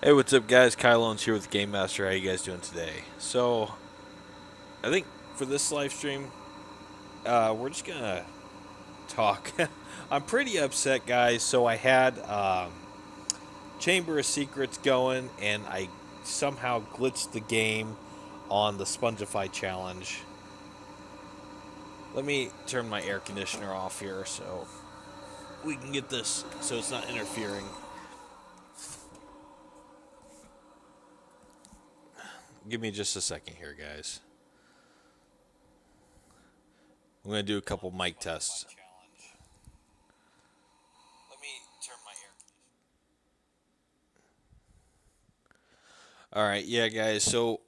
Hey, what's up, guys? Kyle Owens here with Game Master. How you guys doing today? So, I think for this live stream, we're just gonna talk. I'm pretty upset, guys. So I had Chamber of Secrets going, and I somehow glitched the game on the Spongify challenge. Let me turn my air conditioner off here so we can get this so it's not interfering. Give me just a second here, guys. I'm gonna do a couple mic tests. Let me turn my air. All right, yeah, guys. So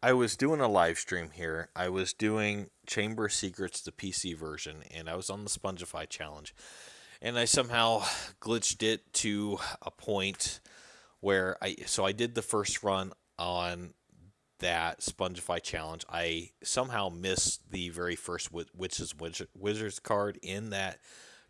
I was doing a live stream here. I was doing Chamber of Secrets, the PC version, and I was on the Spongify challenge. And I somehow glitched it to a point where I did the first run on that Spongify challenge. I somehow missed the very first Wizards card in that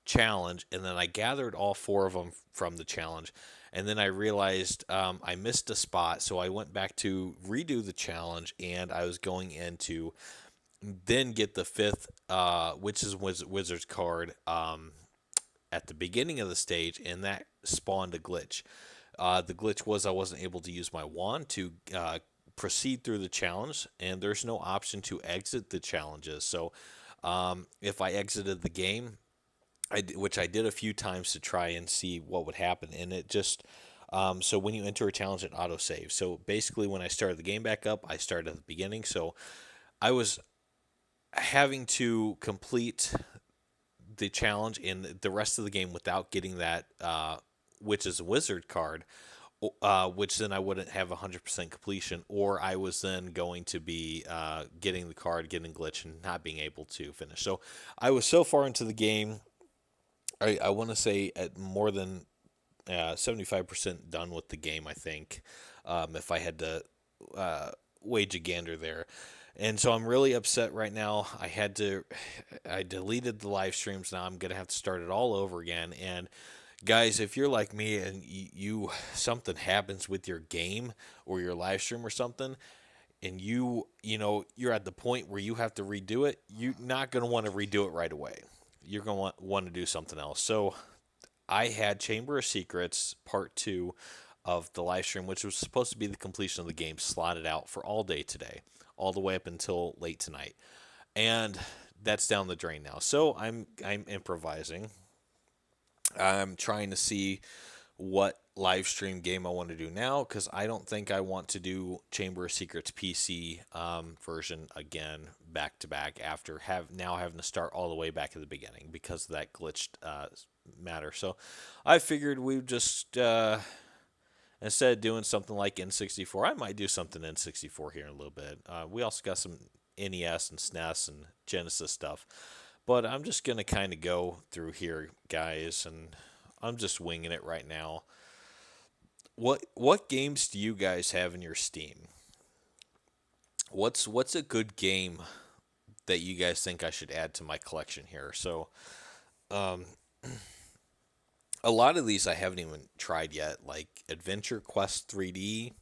challenge, and then I gathered all four of them from the challenge. And then I realized I missed a spot, so I went back to redo the challenge, and I was going in to then get the fifth Wizards card at the beginning of the stage, and that spawned a glitch. The glitch was I wasn't able to use my wand to proceed through the challenge, and there's no option to exit the challenges. So if I exited the game, which I did a few times to try and see what would happen, and it just so when you enter a challenge, it auto saves. So basically, when I started the game back up, I started at the beginning. So I was having to complete the challenge in the rest of the game without getting that which is a wizard card, which then I wouldn't have 100% completion, or I was then going to be getting the card, getting glitch, and not being able to finish. So I was so far into the game. I want to say at more than 75% done with the game, I think, if I had to wage a gander there. And so I'm really upset right now. I deleted the live streams. Now I'm going to have to start it all over again. And guys, if you're like me and something happens with your game or your live stream or something, and you're at the point where you have to redo it, you're not going to want to redo it right away. You're going to want to do something else. So I had Chamber of Secrets Part 2 of the live stream, which was supposed to be the completion of the game, slotted out for all day today, all the way up until late tonight. And that's down the drain now. So I'm improvising. I'm trying to see what live stream game I want to do now, because I don't think I want to do Chamber of Secrets PC version again back to back after having to start all the way back at the beginning because of that glitched matter. So I figured we just instead of doing something like N64, I might do something N64 here in a little bit. We also got some NES and SNES and Genesis stuff. But I'm just going to kind of go through here, guys, and I'm just winging it right now. What games do you guys have in your Steam? What's a good game that you guys think I should add to my collection here? So, um, a lot of these I haven't even tried yet, like Adventure Quest 3D,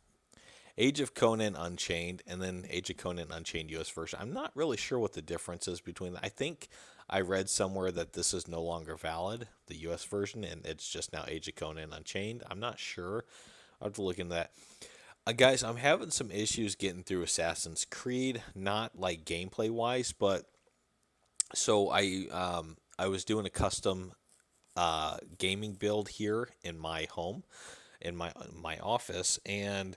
Age of Conan Unchained, and then Age of Conan Unchained US version. I'm not really sure what the difference is between them. I think I read somewhere that this is no longer valid, the US version, and it's just now Age of Conan Unchained. I'm not sure. I'll have to look into that. Guys, I'm having some issues getting through Assassin's Creed, not like gameplay wise, but so I was doing a custom gaming build here in my home, in my office, and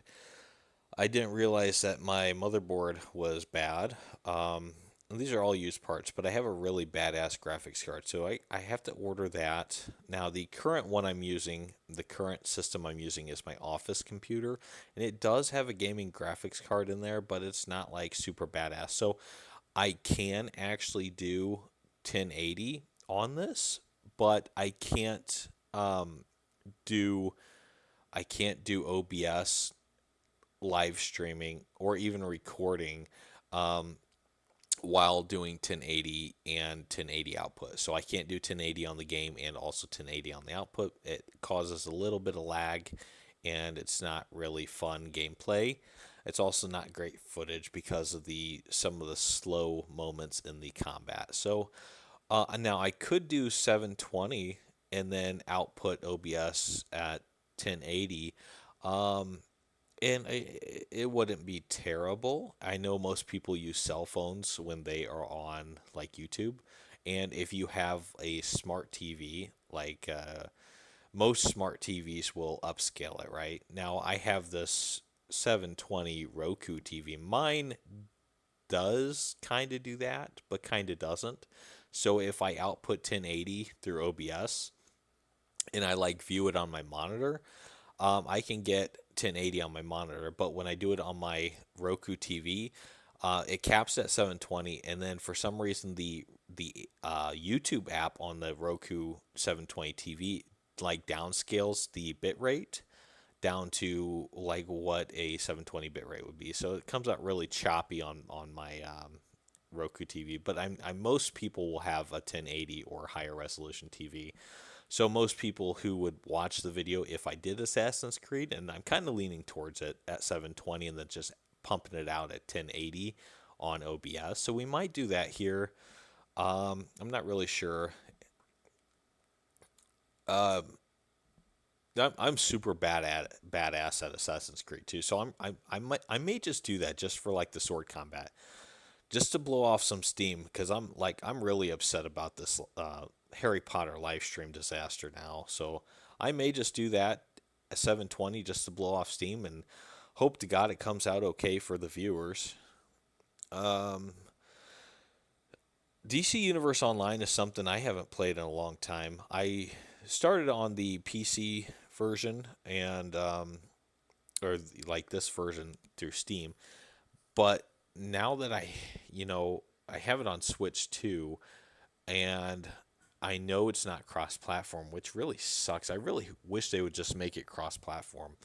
I didn't realize that my motherboard was bad. And these are all used parts, but I have a really badass graphics card, so I have to order that. Now, the current one I'm using, the current system I'm using is my office computer, and it does have a gaming graphics card in there, but it's not like super badass. So I can actually do 1080 on this, but do I can't do OBS live streaming or even recording um, while doing 1080 and 1080 output. So I can't do 1080 on the game and also 1080 on the output. It causes a little bit of lag and it's not really fun gameplay. It's also not great footage because of the some of the slow moments in the combat. So now I could do 720 and then output OBS at 1080. Um, and it wouldn't be terrible. I know most people use cell phones when they are on like YouTube. And if you have a smart TV, like most smart TVs will upscale it, right? Now I have this 720 Roku TV. Mine does kind of do that, but kind of doesn't. So if I output 1080 through OBS and I like view it on my monitor, I can get 1080 on my monitor. But when I do it on my Roku TV, it caps at 720, and then for some reason the YouTube app on the Roku 720 TV like downscales the bitrate down to like what a 720 bitrate would be. So it comes out really choppy on my Roku TV. But I'm most people will have a 1080 or higher resolution TV. So most people who would watch the video if I did Assassin's Creed, and I'm kind of leaning towards it at 720 and then just pumping it out at 1080 on OBS. So we might do that here. I'm not really sure. Uh, I'm super badass at Assassin's Creed too. So I may just do that just for like the sword combat, just to blow off some steam because I'm really upset about this Harry Potter live stream disaster now. So I may just do that at 720 just to blow off steam and hope to God it comes out okay for the viewers. Um, DC Universe Online is something I haven't played in a long time. I started on the PC version and or like this version through Steam, but now that I have it on Switch too, and I know it's not cross-platform, which really sucks. I really wish they would just make it cross-platform.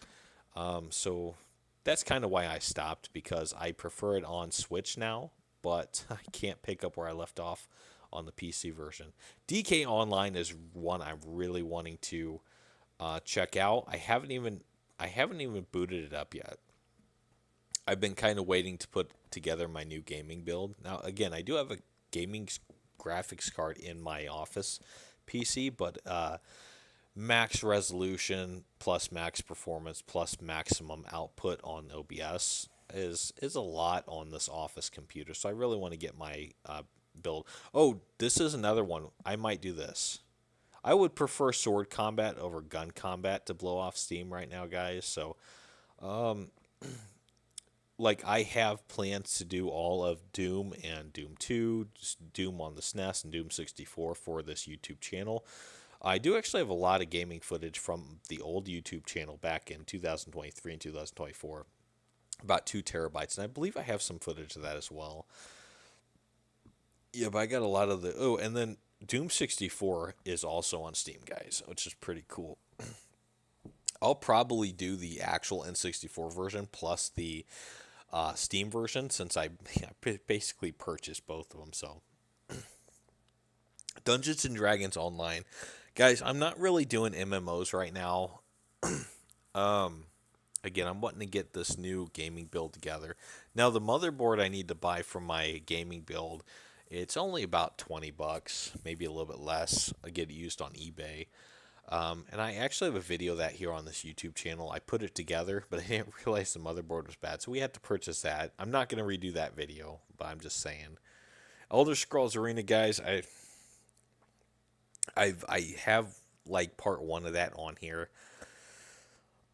So that's kind of why I stopped because I prefer it on Switch now, but I can't pick up where I left off on the PC version. DK Online is one I'm really wanting to check out. I haven't even booted it up yet. I've been kind of waiting to put together my new gaming build. Now, again, I do have a gaming graphics card in my office PC, but max resolution plus max performance plus maximum output on OBS is a lot on this office computer. So I really want to get my build. Oh, this is another one. I might do this. I would prefer sword combat over gun combat to blow off steam right now, guys. So, um, like I have plans to do all of Doom and Doom 2, Doom on the SNES and Doom 64 for this YouTube channel. I do actually have a lot of gaming footage from the old YouTube channel back in 2023 and 2024, about 2 terabytes, and I believe I have some footage of that as well. Yeah, but I got a lot of the and then Doom 64 is also on Steam, guys, which is pretty cool. I'll probably do the actual N64 version plus the Steam version since I basically purchased both of them. So Dungeons and Dragons Online, guys, I'm not really doing MMOs right now. Um, Again, I'm wanting to get this new gaming build together. Now, the motherboard I need to buy for my gaming build, it's only about $20, maybe a little bit less. I get it used on eBay. And I actually have a video of that here on this YouTube channel. I put it together, but I didn't realize the motherboard was bad, so we had to purchase that. I'm not going to redo that video, but I'm just saying. Elder Scrolls Arena, guys, I have like part one of that on here.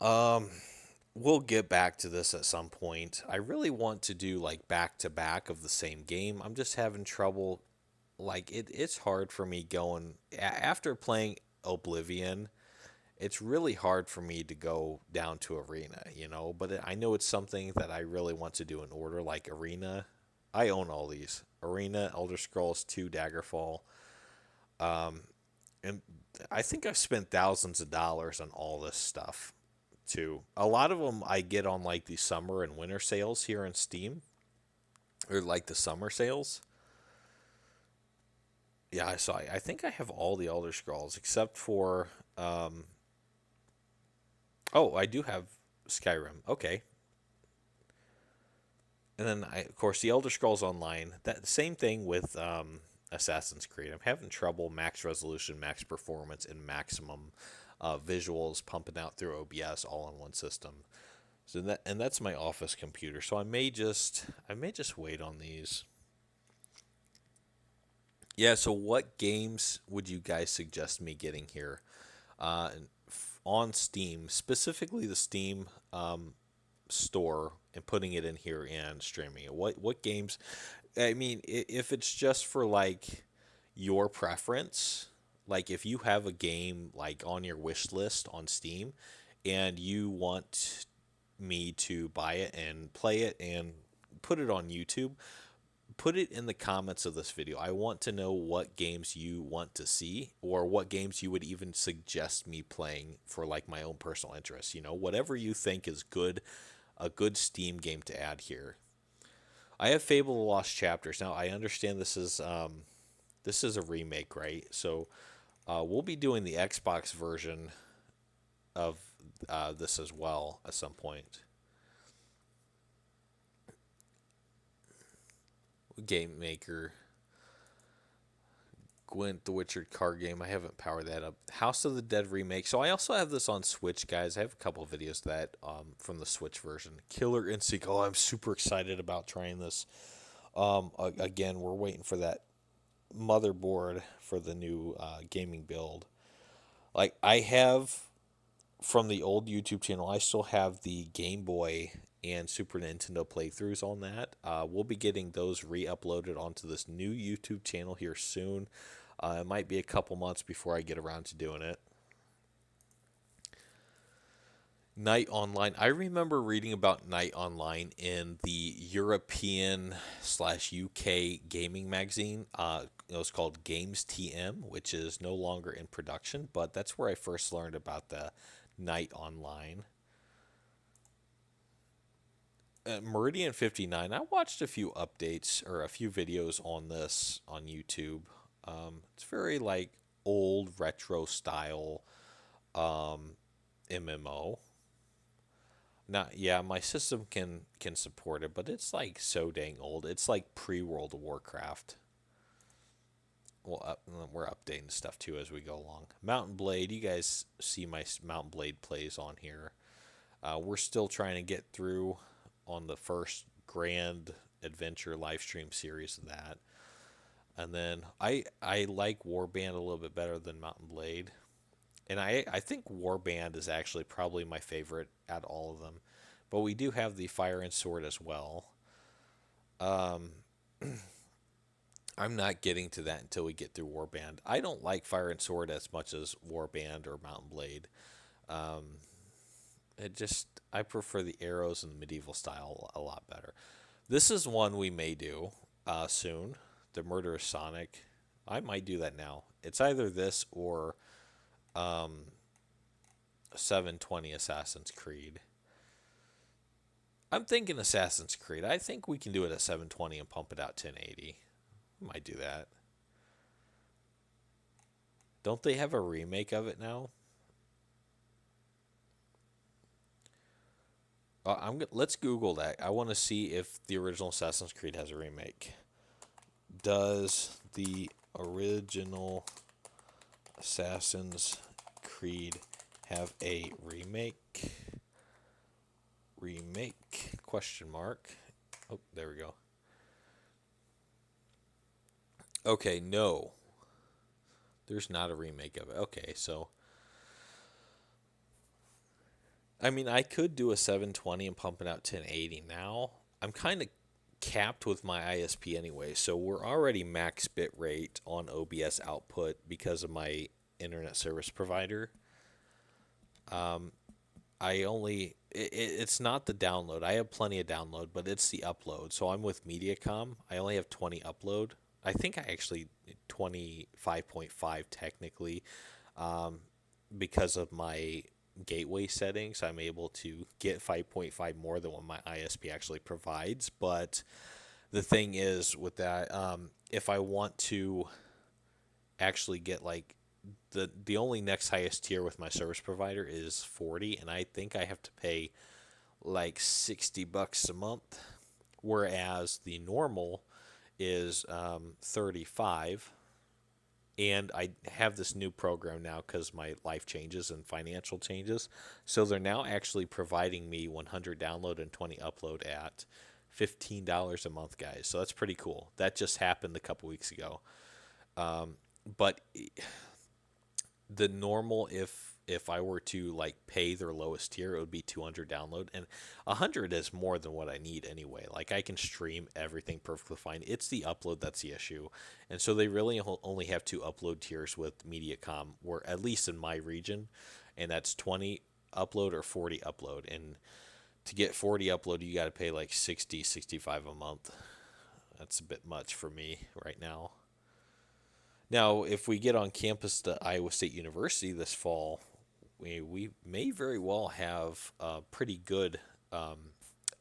Um, we'll get back to this at some point. I really want to do like back to back of the same game. I'm just having trouble. Like it's hard for me going after playing Oblivion. It's really hard for me to go down to Arena, but I know it's something that I really want to do in order, like Arena. I own all these. Arena, Elder Scrolls 2, Daggerfall. And I think I've spent thousands of dollars on all this stuff, too. A lot of them I get on, like, the summer and winter sales here in Steam, or, like, the summer sales. Yeah, so I think I have all the Elder Scrolls, except for, Oh, I do have Skyrim. Okay. And then of course, the Elder Scrolls Online. That same thing with Assassin's Creed. I'm having trouble max resolution, max performance, and maximum visuals pumping out through OBS all on one system. So that's my office computer. So I may just wait on these. Yeah. So what games would you guys suggest me getting here on Steam, specifically the Steam store, and putting it in here and streaming it? What games? I mean, if it's just for like your preference, like if you have a game like on your wish list on Steam and you want me to buy it and play it and put it on YouTube, put it in the comments of this video. I want to know what games you want to see or what games you would even suggest me playing for like my own personal interest. Whatever you think is good, a good Steam game to add here. I have Fable: The Lost Chapters. Now I understand this is a remake, right? So we'll be doing the Xbox version of this as well at some point. Game Maker, Gwent, the Witcher card game. I haven't powered that up. House of the Dead remake. So I also have this on Switch, guys. I have a couple of videos of that from the Switch version. Killer Instinct. Oh, I'm super excited about trying this. Again, we're waiting for that motherboard for the new gaming build. Like I have from the old YouTube channel, I still have the Game Boy and Super Nintendo playthroughs on that. We'll be getting those re-uploaded onto this new YouTube channel here soon. It might be a couple months before I get around to doing it. Night Online. I remember reading about Night Online in the European/UK gaming magazine. It was called Games TM, which is no longer in production, but that's where I first learned about the Night Online. Meridian 59. I watched a few updates or a few videos on this on YouTube. It's very like old retro style MMO. Not yeah, my system can support it, but it's like so dang old. It's like pre-World of Warcraft. Well, we're updating stuff too as we go along. Mountain Blade, you guys see my Mountain Blade plays on here. We're still trying to get through on the first grand adventure live stream series of that. And then I like Warband a little bit better than Mountain Blade. And I think Warband is actually probably my favorite out of all of them. But we do have the Fire and Sword as well. Um, I'm not getting to that until we get through Warband. I don't like Fire and Sword as much as Warband or Mountain Blade. Um, I prefer the arrows and the medieval style a lot better. This is one we may do soon. The Murderous Sonic. I might do that now. It's either this or 720 Assassin's Creed. I'm thinking Assassin's Creed. I think we can do it at 720 and pump it out 1080. Might do that. Don't they have a remake of it now? Let's Google that. I want to see if the original Assassin's Creed has a remake. Does the original Assassin's Creed have a remake? Remake? Question mark. Oh, there we go. Okay, no. There's not a remake of it. Okay, so I mean, I could do a 720 and pump it out 1080 now. I'm kind of capped with my ISP anyway, so we're already max bit rate on OBS output because of my internet service provider. It's not the download. I have plenty of download, but it's the upload. So I'm with Mediacom. I only have 20 upload. I think I actually 25.5 technically, because of my gateway settings. I'm able to get 5.5 more than what my ISP actually provides. But the thing is with that, if I want to actually get like the only next highest tier with my service provider is 40, and I think I have to pay like $60 a month, whereas the normal is 35. And I have this new program now because my life changes and financial changes. So they're now actually providing me 100 download and 20 upload at $15 a month, guys. So that's pretty cool. That just happened a couple weeks ago. But the normal, if I were to like pay their lowest tier, it would be 200 download, and 100 is more than what I need anyway. Like I can stream everything perfectly fine. It's the upload that's the issue, and so they really only have two upload tiers with Mediacom, or at least in my region, and that's 20 upload or 40 upload. And to get 40 upload, you got to pay like 60, 65 a month. That's a bit much for me right now. Now, if we get on campus to Iowa State University this fall, we may very well have a pretty good um,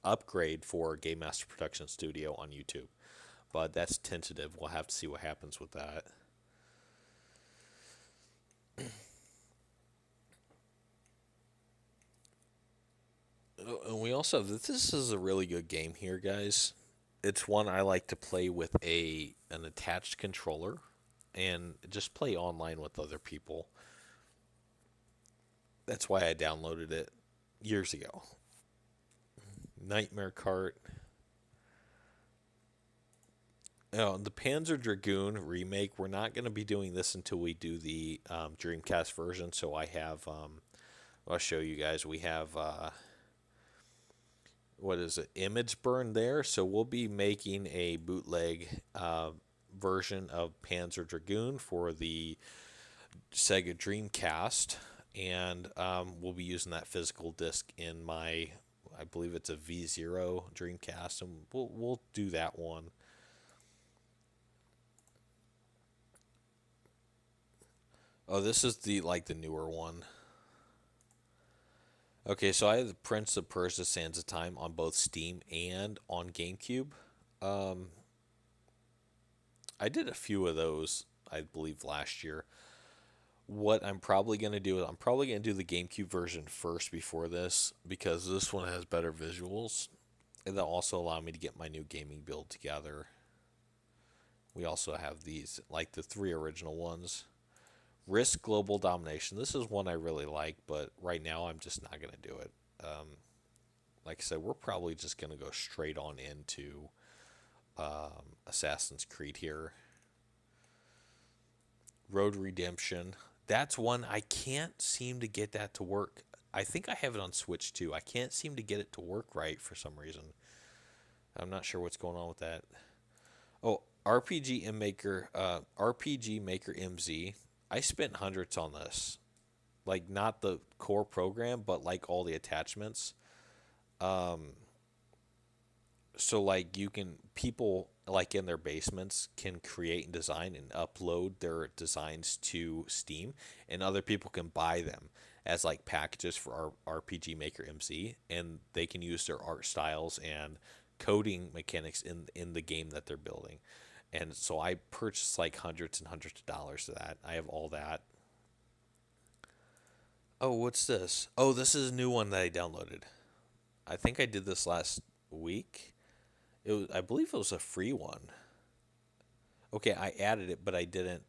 upgrade for Game Master Production Studio on YouTube. But that's tentative. We'll have to see what happens with that. And we also have this is a really good game here, guys. It's one I like to play with an attached controller and just play online with other people. That's why I downloaded it years ago. Nightmare Cart. Oh, the Panzer Dragoon remake. We're not going to be doing this until we do the Dreamcast version. So I have. I'll show you guys. We have. What is it? Image Burn there. So we'll be making a bootleg version of Panzer Dragoon for the Sega Dreamcast, and we'll be using that physical disc in my, I believe it's a V0 Dreamcast, and we'll do that one. Oh, this is the newer one. Okay, so I have the Prince of Persia: Sands of Time on both Steam and on GameCube. Um, I did a few of those, I believe, last year. What I'm probably going to do is I'm probably going to do the GameCube version first before this because this one has better visuals. And they'll also allow me to get my new gaming build together. We also have these, like the three original ones. Risk Global Domination. This is one I really like, but right now I'm just not going to do it. Like I said, we're probably just going to go straight on into Assassin's Creed here. Road Redemption. That's one I can't seem to get that to work. I think I have it on Switch too. I can't seem to get it to work right for some reason. I'm not sure what's going on with that. Oh, RPG Maker MZ. I spent hundreds on this. Like not the core program, but like all the attachments. Um, so like you can people like in their basements can create and design and upload their designs to Steam, and other people can buy them as like packages for our RPG Maker MZ, and they can use their art styles and coding mechanics in the game that they're building. And so I purchased like hundreds and hundreds of dollars of that. I have all that. Oh, what's this? Oh, this is a new one that I downloaded. I think I did this last week. I believe it was a free one. Okay, I added it, but I didn't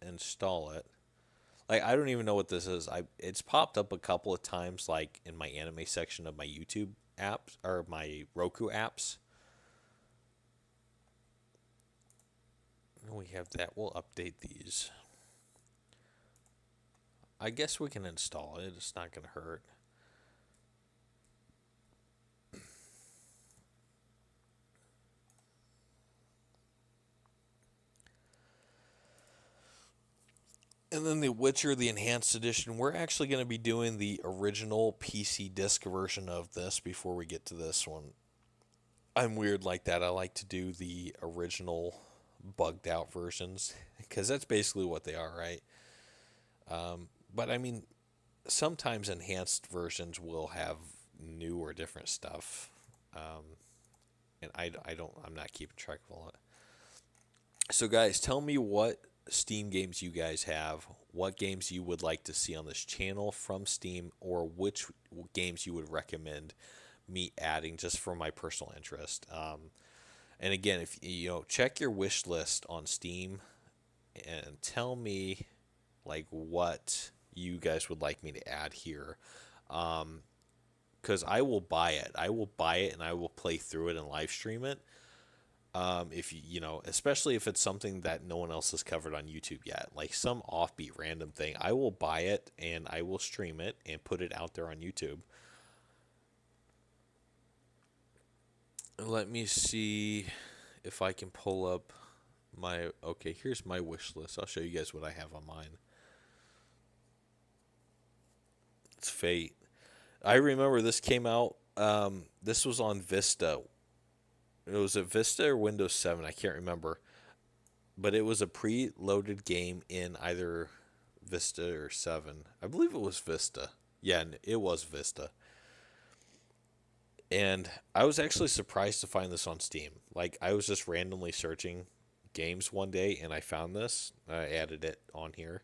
install it. Like I don't even know what this is. It's popped up a couple of times, like in my anime section of my YouTube apps or my Roku apps. And we have that. We'll update these. I guess we can install it. It's not gonna hurt. And then The Witcher, the Enhanced Edition. We're actually going to be doing the original PC disc version of this before we get to this one. I'm weird like that. I like to do the original bugged out versions because that's basically what they are, right? But I mean, sometimes enhanced versions will have new or different stuff. Um, and I'm not keeping track of all that. So, guys, tell me what Steam games you guys have, what games you would like to see on this channel from Steam, or which games you would recommend me adding just for my personal interest. And again, if check your wish list on Steam and tell me like what you guys would like me to add here. Because I will buy it. I will buy it and I will play through it and live stream it. If especially if it's something that no one else has covered on YouTube yet, like some offbeat random thing, I will buy it and I will stream it and put it out there on YouTube. Let me see if I can pull up my. Okay, here's my wish list. I'll show you guys what I have on mine. It's Fate. I remember this came out. This was on Vista. It was a Vista or Windows 7. I can't remember. But it was a pre-loaded game in either Vista or 7. I believe it was Vista. Yeah, it was Vista. And I was actually surprised to find this on Steam. Like, I was just randomly searching games one day and I found this. I added it on here.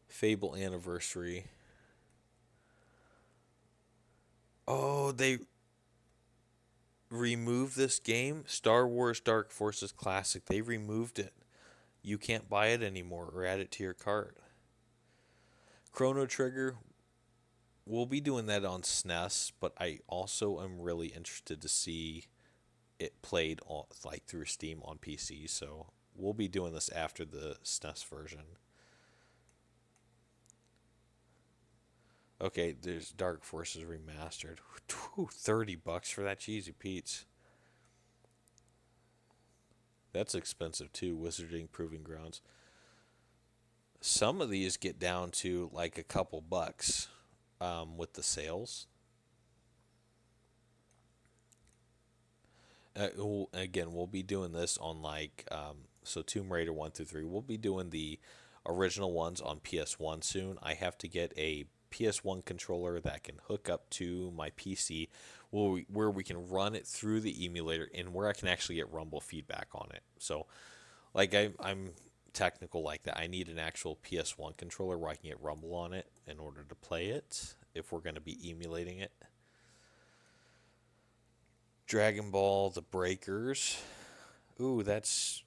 Fable Anniversary. Oh, they removed this game, Star Wars Dark Forces Classic. They removed it. You can't buy it anymore or add it to your cart. Chrono Trigger, we'll be doing that on SNES, but I also am really interested to see it played on, like through Steam on PC. So we'll be doing this after the SNES version. Okay, there's Dark Forces Remastered. $30 for that cheesy Pete's. That's expensive too. Wizarding Proving Grounds. Some of these get down to like a couple bucks with the sales. Again, we'll be doing this on like so Tomb Raider 1 through 3. We'll be doing the original ones on PS1 soon. I have to get a PS1 controller that can hook up to my PC where we can run it through the emulator and where I can actually get Rumble feedback on it. So like I'm technical like that. I need an actual PS1 controller where I can get Rumble on it in order to play it if we're going to be emulating it. Dragon Ball The Breakers. Ooh, that's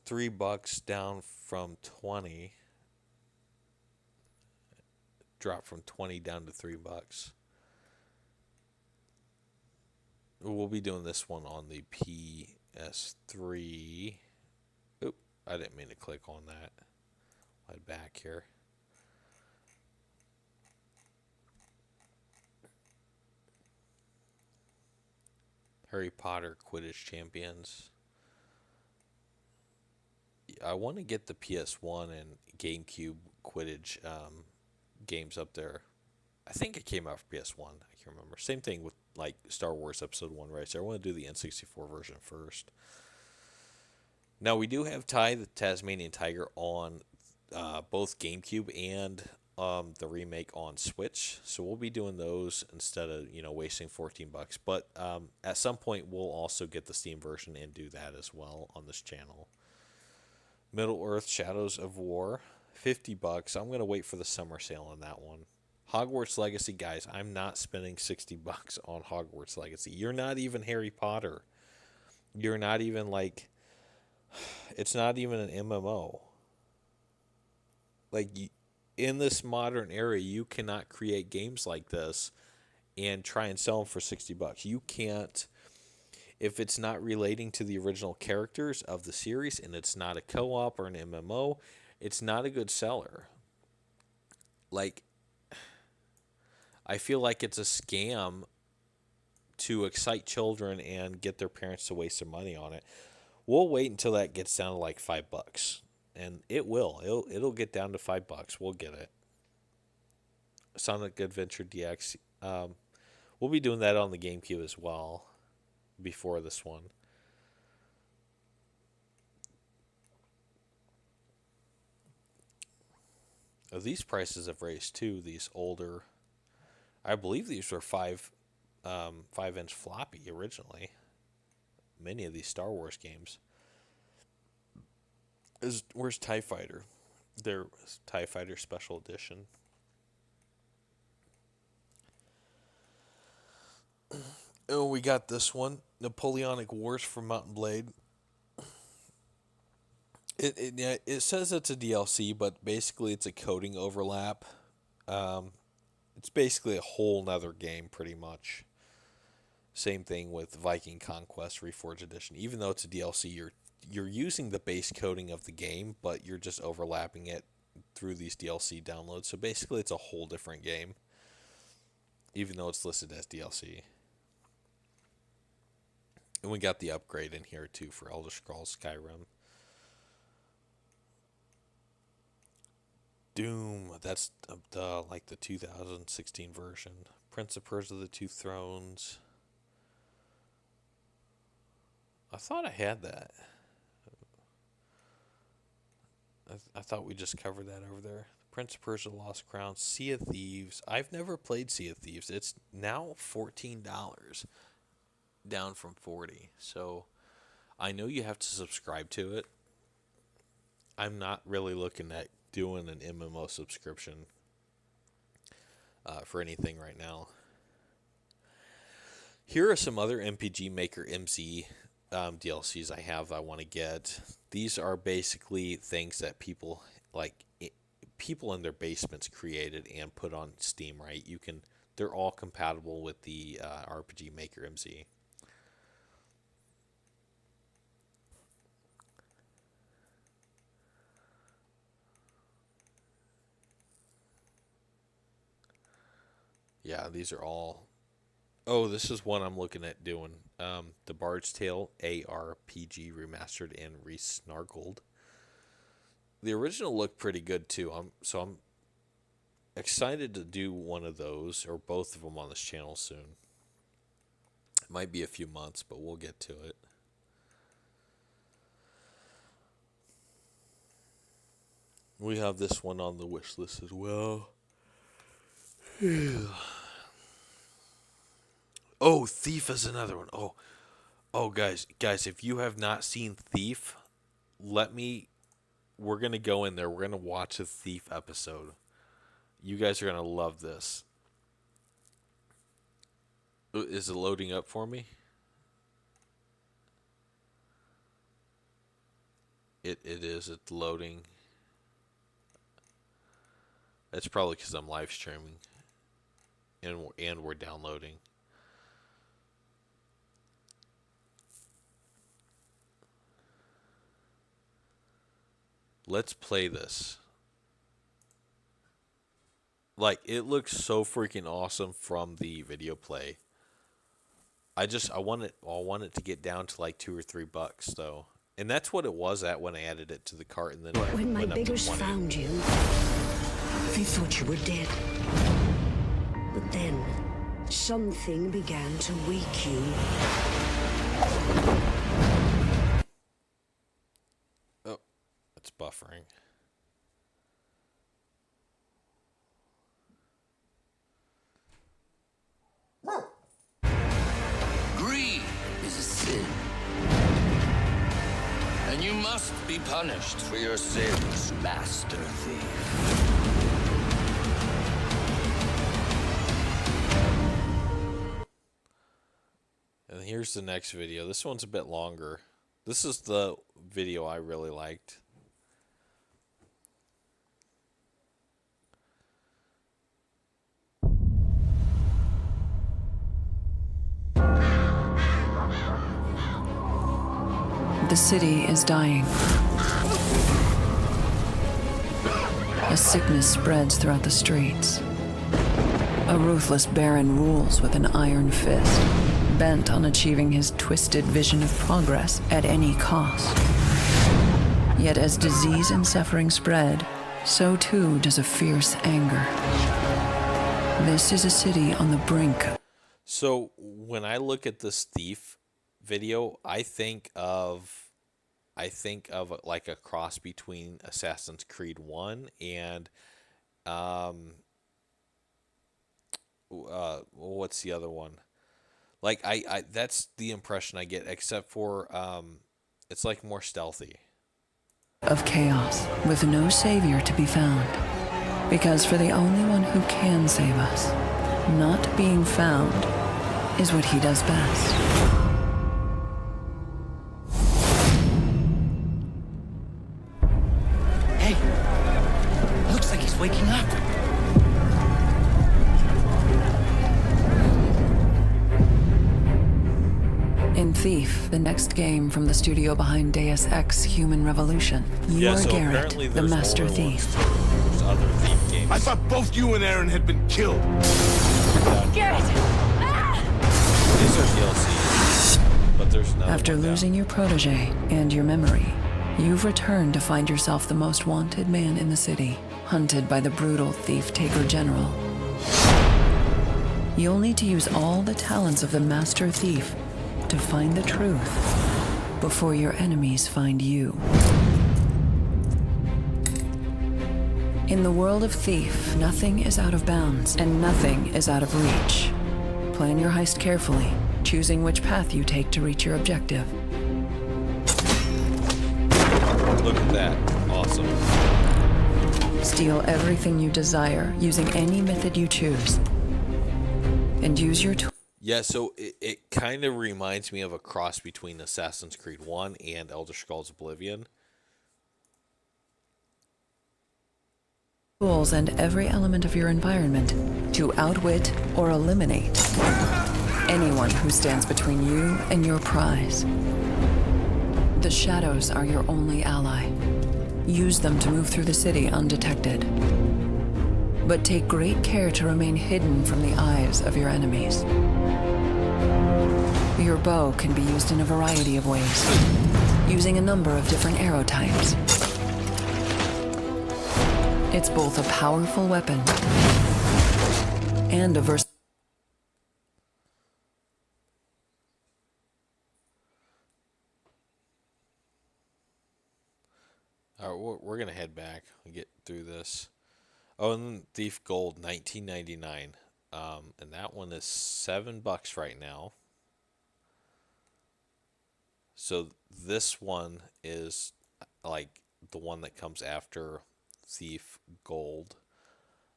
$3 down from 20. Dropped from 20 down to $3. We'll be doing this one on the PS3. Oop, I didn't mean to click on that. I'll back here. Harry Potter Quidditch Champions. I want to get the PS1 and GameCube Quidditch games up there. I think it came out for PS1. I can't remember. Same thing with like Star Wars Episode 1, right? So I want to do the N64 version first. Now we do have Ty the Tasmanian Tiger on both GameCube and the remake on Switch. So we'll be doing those instead of wasting $14. But at some point we'll also get the Steam version and do that as well on this channel. Middle Earth Shadows of War, $50. I'm gonna wait for the summer sale on that one. Hogwarts Legacy, guys, I'm not spending $60 on Hogwarts Legacy. You're not even Harry Potter. You're not even like. It's not even an MMO. Like, in this modern era, you cannot create games like this and try and sell them for $60. You can't, if it's not relating to the original characters of the series and it's not a co-op or an MMO, it's not a good seller. Like, I feel like it's a scam to excite children and get their parents to waste their money on it. We'll wait until that gets down to like $5. And it will. It'll get down to $5. We'll get it. Sonic Adventure DX. We'll be doing that on the GameCube as well before this one. Oh, these prices have raised too. These older, I believe these were 5-inch floppy originally. many of these Star Wars games. Where's TIE Fighter? Their TIE Fighter Special Edition. Oh, we got this one, Napoleonic Wars for Mount and Blade. It says it's a DLC, but basically it's a coding overlap. It's basically a whole nother game, pretty much. Same thing with Viking Conquest Reforged Edition. Even though it's a DLC, you're using the base coding of the game, but you're just overlapping it through these DLC downloads. So basically, it's a whole different game, even though it's listed as DLC. And we got the upgrade in here too for Elder Scrolls Skyrim. Doom, that's like the 2016 version. Prince of Persia: The Two Thrones. I thought I had that. I thought we just covered that over there. Prince of Persia: Lost Crown, Sea of Thieves. I've never played Sea of Thieves. It's now $14, down from $40. So I know you have to subscribe to it. I'm not really looking at doing an MMO subscription for anything right now. Here are some other MPG Maker MC DLCs I want to get. These are basically things that people in their basements created and put on Steam, right? They're all compatible with the RPG Maker MC. Yeah, these are all. Oh, this is one I'm looking at doing. The Bard's Tale ARPG remastered and resnarkled. The original looked pretty good too. I'm excited to do one of those or both of them on this channel soon. It might be a few months, but we'll get to it. We have this one on the wish list as well. Oh, Thief is another one. Oh, guys, if you have not seen Thief, we're going to go in there. We're going to watch a Thief episode. You guys are going to love this. Is it loading up for me? It is. It's loading. It's probably because I'm live streaming. And we're downloading. Let's play this. Like, it looks so freaking awesome from the video play. I want it to get down to like $2 or $3 though. And that's what it was at when I added it to the cart, and then when my beggars found you, they thought you were dead. But then something began to wake you. Oh, it's buffering. Greed is a sin. And you must be punished for your sins, Master Thief. And here's the next video. This one's a bit longer. This is the video I really liked. The city is dying. A sickness spreads throughout the streets. A ruthless baron rules with an iron fist, bent on achieving his twisted vision of progress at any cost. Yet as disease and suffering spread, so too does a fierce anger. This is a city on the brink. So when I look at this Thief video, I think of like a cross between Assassin's Creed 1 and what's the other one? Like I that's the impression I get, except for it's like more stealthy. Of chaos, with no savior to be found. Because for the only one who can save us, not being found is what he does best. Hey, looks like he's waking up. In Thief, the next game from the studio behind Deus Ex Human Revolution, you Yeah, are so Garrett, apparently the there's master more ones thief. too. There's other Thief games. I thought both you and Aaron had been killed. Garrett! These are DLCs, but there's another After one now. losing your protege and your memory, you've returned to find yourself the most wanted man in the city, hunted by the brutal thief-taker general. You'll need to use all the talents of the master thief to find the truth before your enemies find you. In the world of Thief, nothing is out of bounds and nothing is out of reach. Plan your heist carefully, choosing which path you take to reach your objective. Look at that. Awesome. Steal everything you desire using any method you choose. And use your Yeah, so it kind of reminds me of a cross between Assassin's Creed 1 and Elder Scrolls Oblivion. tools and every element of your environment to outwit or eliminate anyone who stands between you and your prize. The shadows are your only ally. Use them to move through the city undetected. But take great care to remain hidden from the eyes of your enemies. Your bow can be used in a variety of ways, using a number of different arrow types. It's both a powerful weapon and a versatile. All right, we're gonna head back and get through this. Oh, and then Thief Gold, 1999, and that one is $7 right now. So this one is like the one that comes after Thief Gold.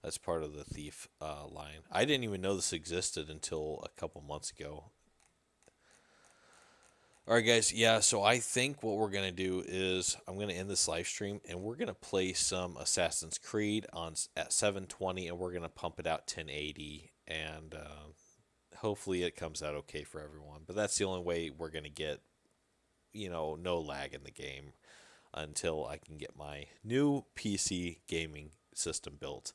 That's part of the Thief line. I didn't even know this existed until a couple months ago. All right, guys. Yeah, so I think what we're going to do is I'm going to end this live stream, and we're going to play some Assassin's Creed at 720, and we're going to pump it out 1080, and hopefully it comes out okay for everyone. But that's the only way we're going to get, no lag in the game until I can get my new PC gaming system built,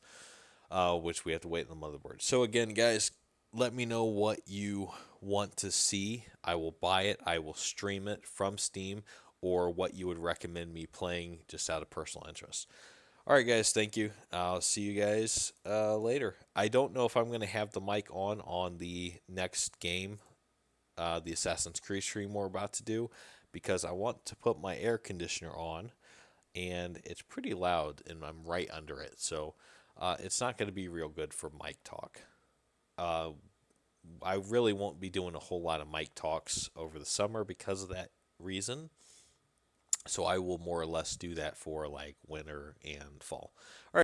which we have to wait on the motherboard. So again, guys, let me know what you want to see. I will buy it. I will stream it from Steam, or what you would recommend me playing just out of personal interest. All right, guys, thank you. I'll see you guys later. I don't know if I'm going to have the mic on the next game, the Assassin's Creed stream we're about to do, because I want to put my air conditioner on, and it's pretty loud, and I'm right under it. So it's not going to be real good for mic talk. I really won't be doing a whole lot of mic talks over the summer because of that reason. So I will more or less do that for like winter and fall. All right.